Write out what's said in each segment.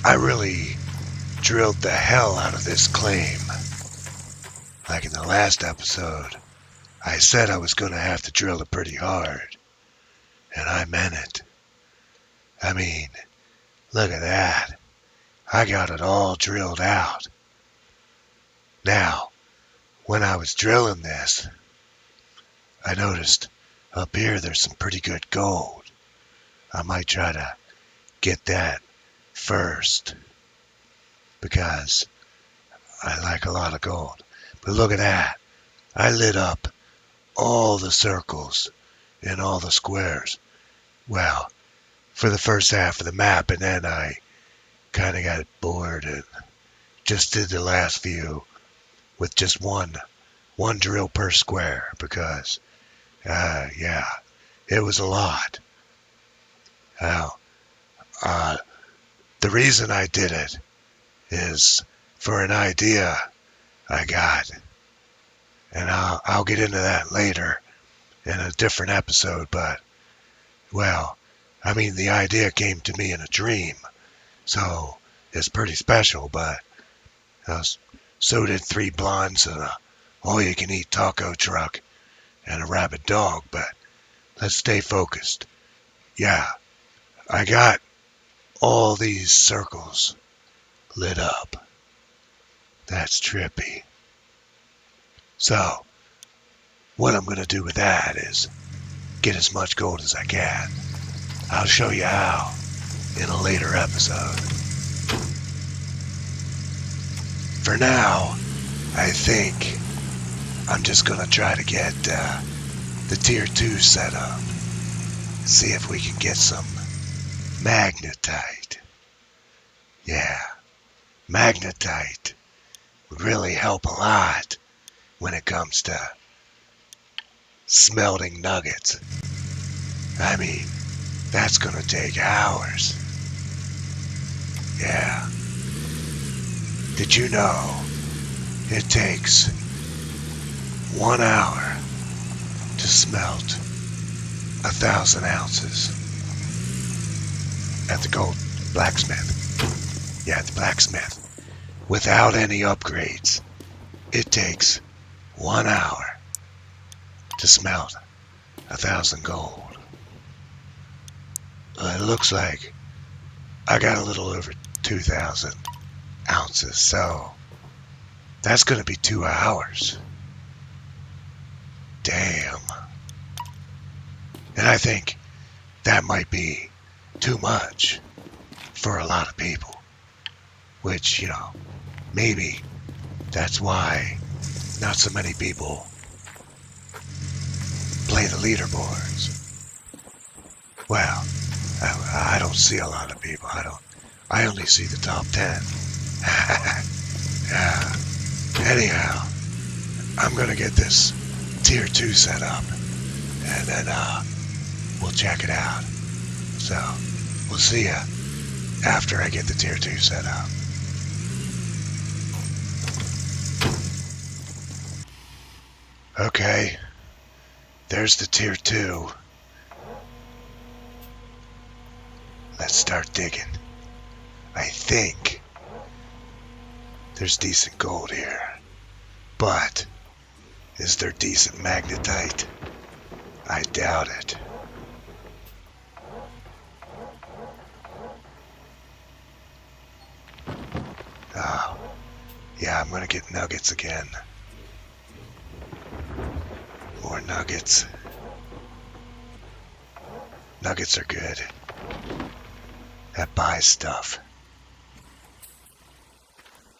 I really drilled the hell out of this claim. Like in the last episode, I said I was going to have to drill it pretty hard. And I meant it. I mean, look at that. I got it all drilled out. Now, when I was drilling this, I noticed up here there's some pretty good gold. I might try to get that first because I like a lot of gold. But look at that. I lit up all the circles in all the squares. Well, for the first half of the map, and then I kind of got bored and just did the last few with just one drill per square because, yeah, it was a lot. Now, the reason I did it is for an idea I got, and I'll get into that later in a different episode, but, well, I mean, the idea came to me in a dream, so it's pretty special, but so did 3 blondes and a all-you-can-eat taco truck and a rabid dog, but let's stay focused. Yeah, I got all these circles lit up. That's trippy. So, what I'm going to do with that is get as much gold as I can. I'll show you how in a later episode. For now, I think I'm just going to try to get the tier 2 set up. See if we can get some magnetite. Yeah, magnetite would really help a lot when it comes to smelting nuggets. I mean, that's gonna take hours. Yeah. Did you know it takes 1 hour to smelt 1,000 ounces at the gold blacksmith? Yeah, at the blacksmith. Without any upgrades, it takes 1 hour to smelt 1,000 gold. It looks like I got a little over 2,000 ounces, so that's going to be 2 hours. Damn. And I think that might be too much for a lot of people, which, maybe that's why not so many people play the leaderboards. Well, I don't see a lot of people. I only see the top 10. Yeah. Anyhow, I'm gonna get this tier 2 set up, and then we'll check it out. So, we'll see ya after I get the tier 2 set up. Okay, there's the tier 2. Let's start digging. I think there's decent gold here, but is there decent magnetite? I doubt it. Oh, yeah, I'm gonna get nuggets again. More nuggets. Nuggets are good. That buys stuff.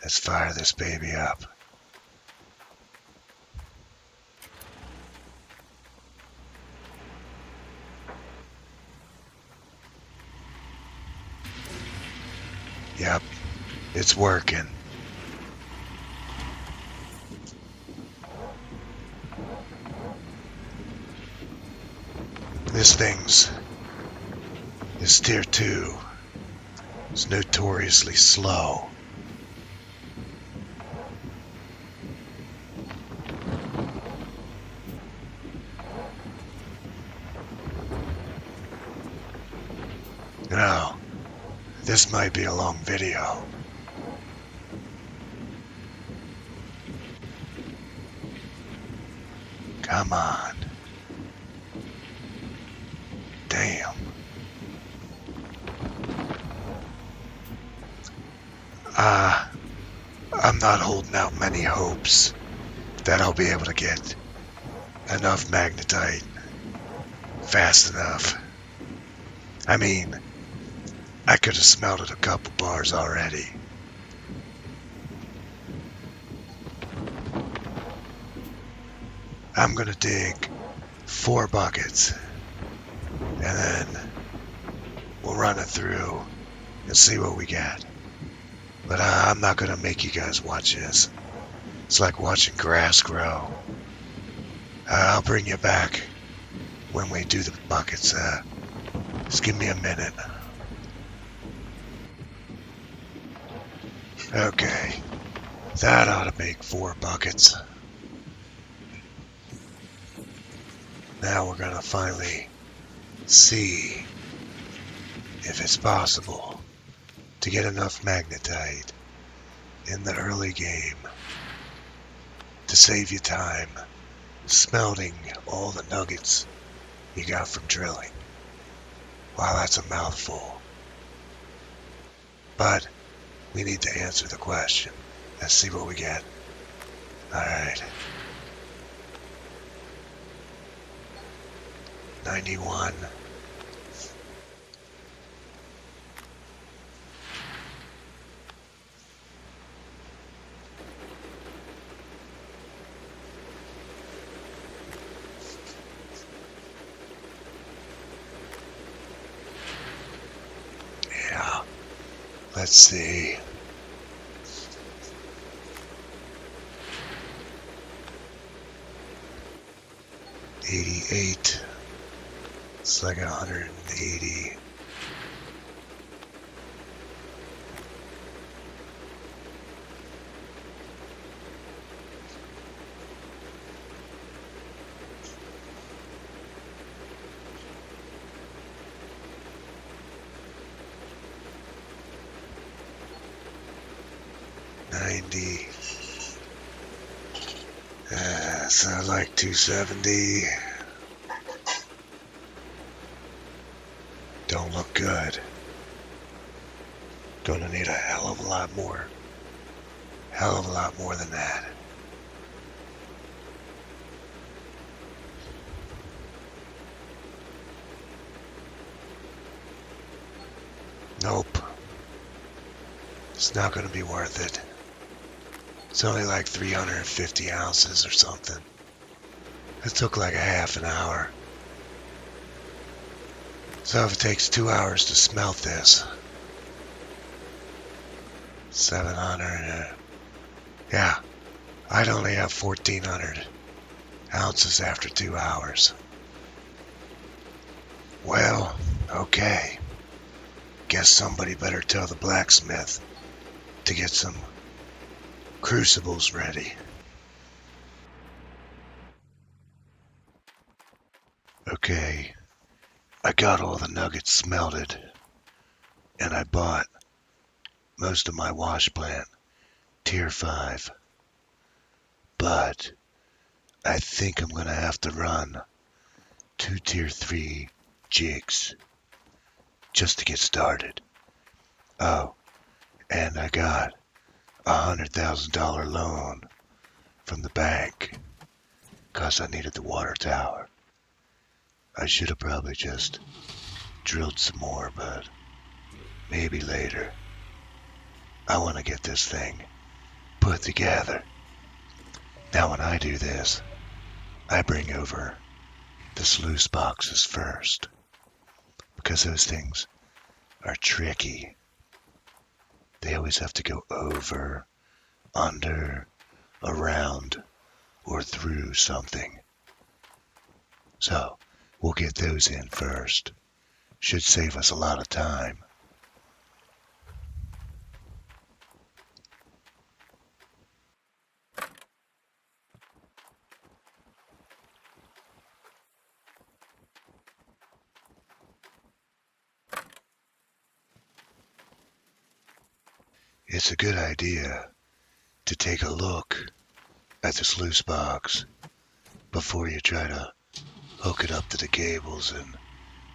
Let's fire this baby up. Yep, it's working. This tier 2 is notoriously slow. This might be a long video. Come on. Damn. I'm not holding out many hopes that I'll be able to get enough magnetite fast enough. I mean, I could have smelted a couple bars already. I'm gonna dig 4 buckets and then we'll run it through and see what we get. But I'm not gonna make you guys watch this. It's like watching grass grow. I'll bring you back when we do the buckets. Just give me a minute. Okay, that ought to make 4 buckets. Now we're gonna finally see if it's possible to get enough magnetite in the early game to save you time smelting all the nuggets you got from drilling. Wow, that's a mouthful. But we need to answer the question. Let's see what we get. Alright. 91. Yeah. Let's see. 88. It's like 180. Sounds like 270. Don't look good. Gonna need a hell of a lot more. Hell of a lot more than that. Nope. It's not gonna be worth it. It's only like 350 ounces or something. It took like a half an hour. So if it takes 2 hours to smelt this, 700, yeah, I'd only have 1,400 ounces after 2 hours. Well, okay. Guess somebody better tell the blacksmith to get some crucibles ready. Okay, I got all the nuggets smelted, and I bought most of my wash plant, tier 5. But I think I'm gonna have to run 2 tier 3 jigs just to get started. Oh, and I got $100,000 loan from the bank cause I needed the water tower. I should have probably just drilled some more, but maybe later. I want to get this thing put together. Now when I do this, I bring over the sluice boxes first, because those things are tricky. They always have to go over, under, around, or through something. So we'll get those in first. Should save us a lot of time. it's a good idea to take a look at the sluice box before you try to hook it up to the cables and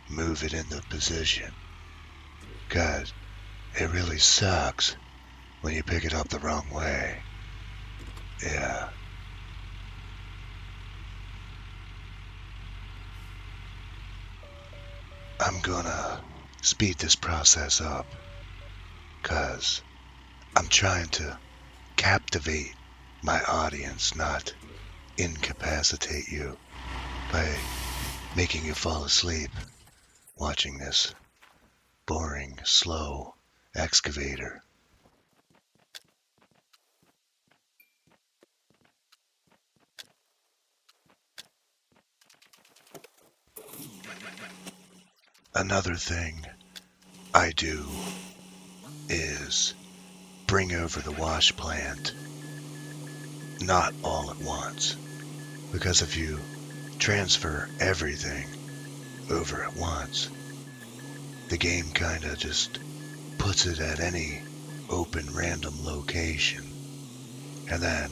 move it into position. 'Cause it really sucks when you pick it up the wrong way. Yeah. I'm gonna speed this process up, 'cause I'm trying to captivate my audience, not incapacitate you by making you fall asleep watching this boring, slow excavator. Another thing I do is bring over the wash plant, not all at once, because if you transfer everything over at once, the game kinda just puts it at any open random location. And then,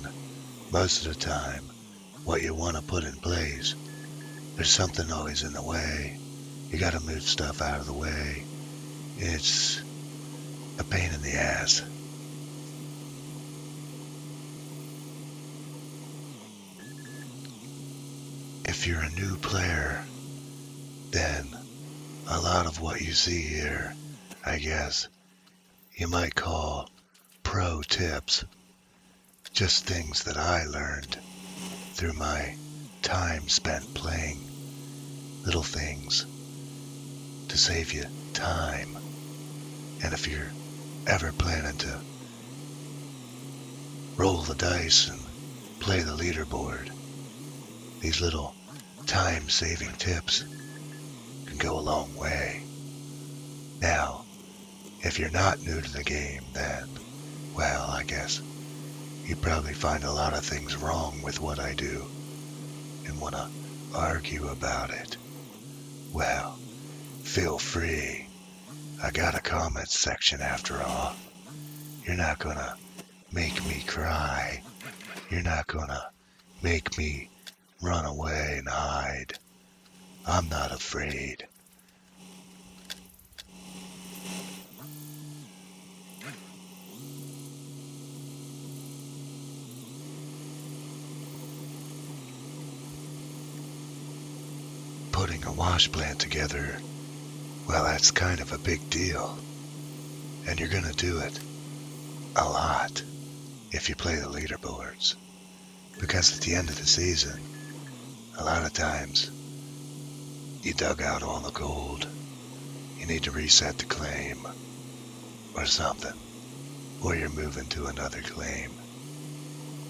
most of the time, what you want to put in place, there's something always in the way. You gotta move stuff out of the way. It's a pain in the ass. If you're a new player, then a lot of what you see here, I guess, you might call pro tips. Just things that I learned through my time spent playing. Little things to save you time. And if you're ever planning to roll the dice and play the leaderboard, these little time-saving tips can go a long way. Now, if you're not new to the game, then, well, I guess you probably find a lot of things wrong with what I do and want to argue about it. Well, feel free. I got a comment section after all. You're not gonna make me cry. You're not gonna make me run away and hide. I'm not afraid. Putting a wash plant together, well, that's kind of a big deal. And you're gonna do it a lot if you play the leaderboards. Because at the end of the season, a lot of times, you dug out all the gold. You need to reset the claim or something. Or you're moving to another claim.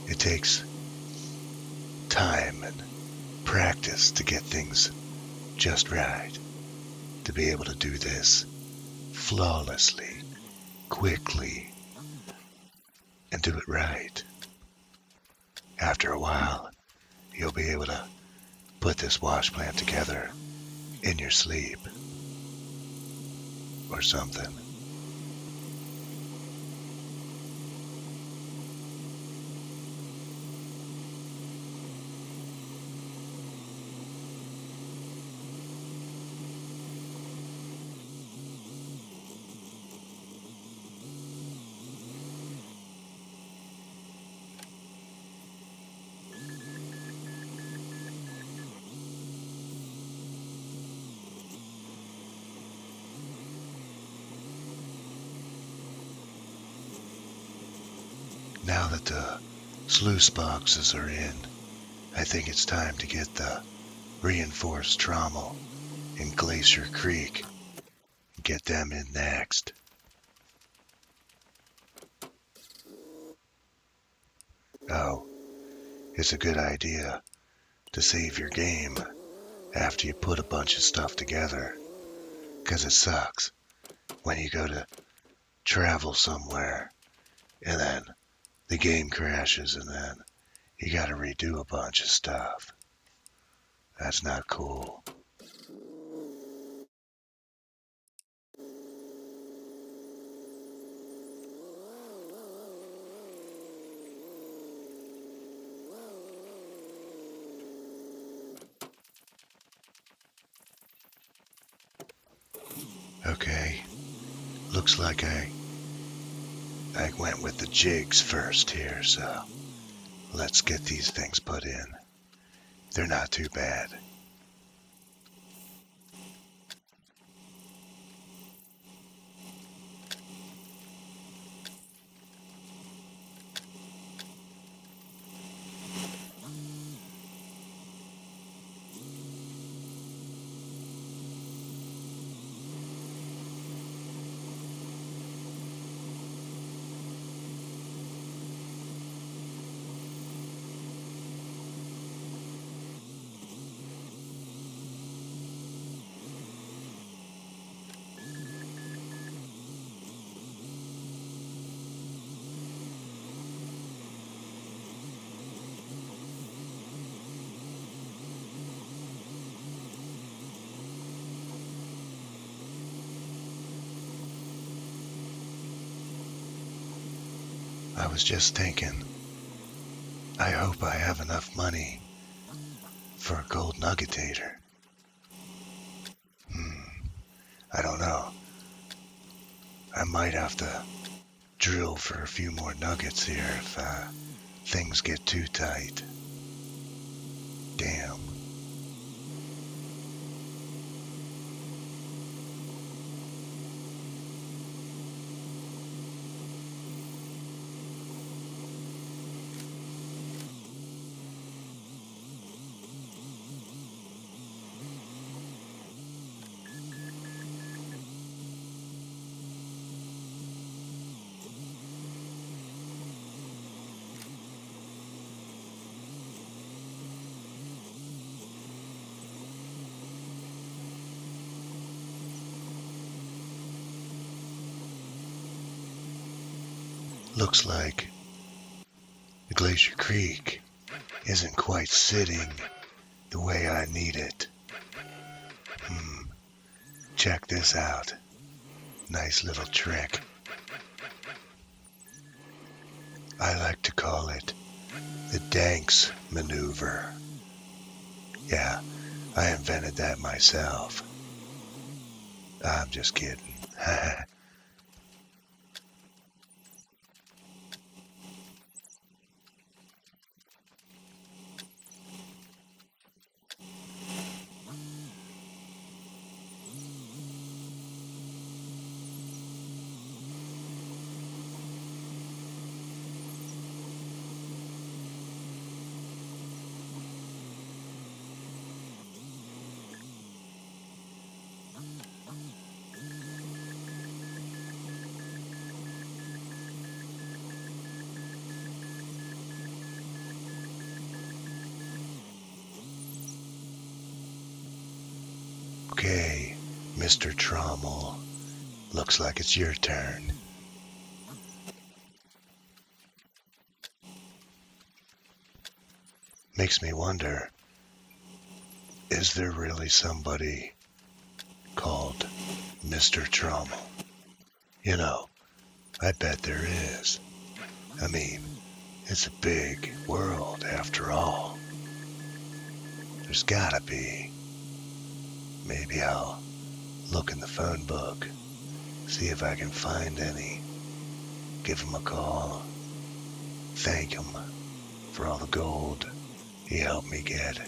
It takes time and practice to get things just right. To be able to do this flawlessly, quickly, and do it right. After a while, you'll be able to put this wash plant together in your sleep or something. Now that the sluice boxes are in, I think it's time to get the reinforced trommel in Glacier Creek and get them in next. Oh, it's a good idea to save your game after you put a bunch of stuff together, 'cause it sucks when you go to travel somewhere and then the game crashes and then you gotta redo a bunch of stuff. That's not cool. Looks like I went with the jigs first here, so let's get these things put in. They're not too bad. I was just thinking, I hope I have enough money for a gold nuggetator. I don't know. I might have to drill for a few more nuggets here if things get too tight. Damn. Looks like the Glacier Creek isn't quite sitting the way I need it. Check this out. Nice little trick. I like to call it the Danks maneuver. Yeah, I invented that myself. I'm just kidding. Okay, Mr. Trommel, looks like it's your turn. Makes me wonder, is there really somebody called Mr. Trommel? You know, I bet there is. I mean, it's a big world after all. There's gotta be. Maybe I'll look in the phone book, see if I can find any. Give him a call. Thank him for all the gold he helped me get.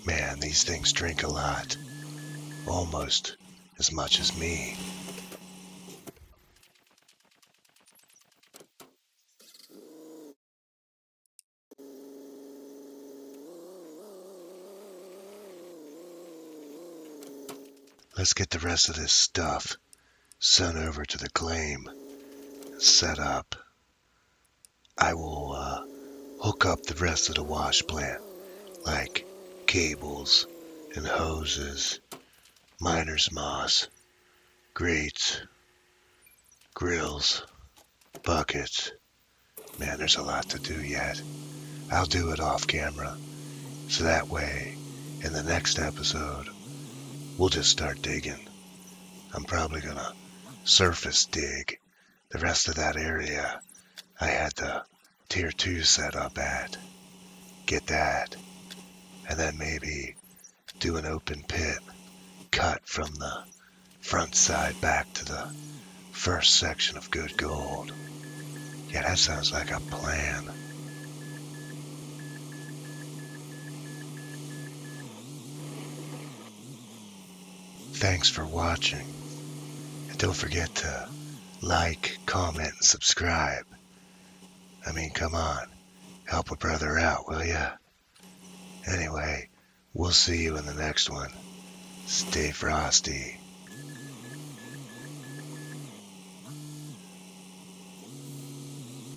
Man, these things drink a lot. Almost as much as me. Let's get the rest of this stuff sent over to the claim and set up. I will hook up the rest of the wash plant, like cables and hoses, miner's moss, grates, grills, buckets. Man, there's a lot to do yet. I'll do it off camera. So that way, in the next episode, we'll just start digging. I'm probably gonna surface dig the rest of that area I had the tier 2 set up at. Get that. And then maybe do an open pit cut from the front side back to the first section of good gold. Yeah, that sounds like a plan. Thanks for watching. And don't forget to like, comment, and subscribe. I mean, come on. Help a brother out, will ya? Anyway, we'll see you in the next one. Stay frosty.